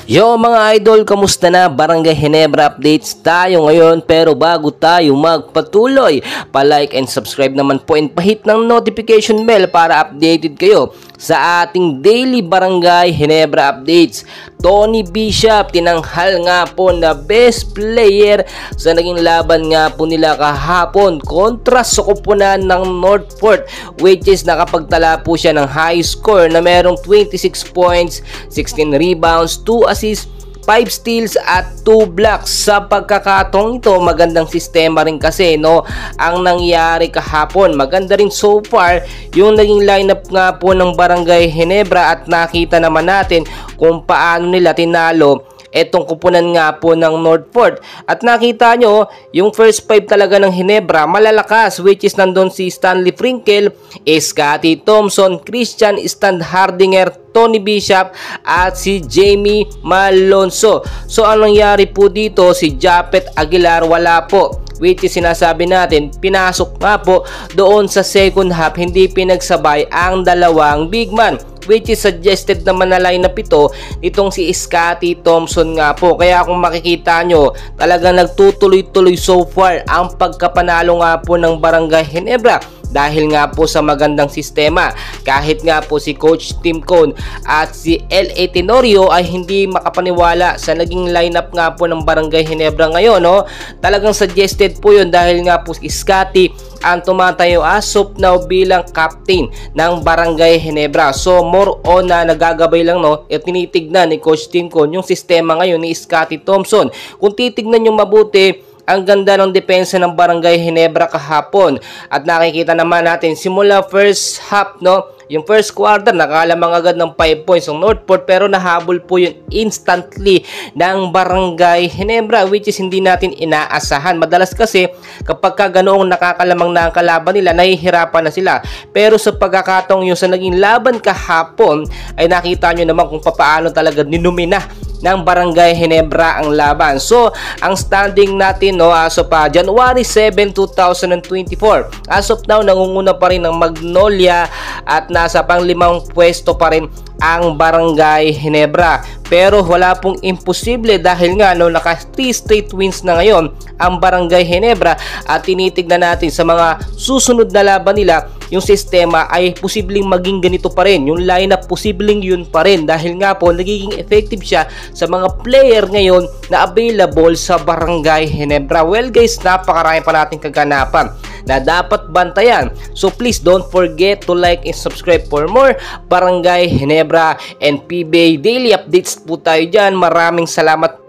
Yo mga idol, kamusta na? Barangay Ginebra updates tayo ngayon, pero bago tayo magpatuloy, pa-like and subscribe naman po and pahit ng notification bell para updated kayo sa ating daily Barangay Ginebra updates. Tony Bishop tinanghal nga po na best player sa naging laban nga po nila kahapon kontra sa koponan ng Northport, which is nakapagtala po siya ng high score na merong 26 points, 16 rebounds, 2 assists, 5 steals at 2 blocks. Sa pagkakataong ito, magandang sistema rin kasi ang nangyari kahapon. Maganda rin so far yung naging lineup nga po ng Barangay Ginebra at nakita naman natin kung paano nila tinalo etong kupunan nga po ng Northport. At nakita nyo, yung first 5 talaga ng Ginebra malalakas, which is nandun si Stanley Frinkel, Scotty Thompson, Christian Standhardinger, Tony Bishop at si Jamie Malonzo. So ang nangyari po dito, si Japet Aguilar wala po, which is sinasabi natin pinasok nga po doon sa second half, hindi pinagsabay ang dalawang big man, which is suggested naman na lineup ito nitong si Scotty Thompson nga po. Kaya kung makikita nyo, talagang nagtutuloy-tuloy so far ang pagkapanalo nga po ng Barangay Ginebra dahil nga po sa magandang sistema. Kahit nga po si Coach Tim Cone at si L.A. Tenorio ay hindi makapaniwala sa naging lineup nga po ng Barangay Ginebra ngayon. Talagang suggested po yun dahil nga po si Scotty ang tumatayo as of now bilang captain ng Barangay Ginebra. So more on na nagagabay lang at tinitignan ni Coach Tim Cone yung sistema ngayon ni Scotty Thompson. Kung titignan nyo mabuti, ang ganda ng depensa ng Barangay Ginebra kahapon. At nakikita naman natin simula first half, yung first quarter, nakalamang agad ng 5 points ng Northport, pero nahabol po yun instantly ng Barangay Ginebra, which is hindi natin inaasahan. Madalas kasi kapag ganoong nakakalamang na ang kalaban nila, nahihirapan na sila. Pero sa pagkakataong yung sa naging laban kahapon, ay nakita nyo naman kung paano talaga ninumina ng Barangay Ginebra ang laban. So, ang standing natin as of January 7, 2024. As of now, nangunguna pa rin ng Magnolia at nasa pang-5 pwesto pa rin ang Barangay Ginebra. Pero wala pong imposible dahil nga naka 3 straight wins na ngayon ang Barangay Ginebra at tinitignan natin sa mga susunod na laban nila, yung sistema ay posibleng maging ganito pa rin. Yung lineup posibleng yun pa rin dahil nga po nagiging effective siya sa mga player ngayon na available sa Barangay Ginebra. Well guys, napakarami pa nating kaganapan na dapat bantayan. So please don't forget to like and subscribe for more Barangay Ginebra and PBA daily updates po tayo dyan. Maraming salamat.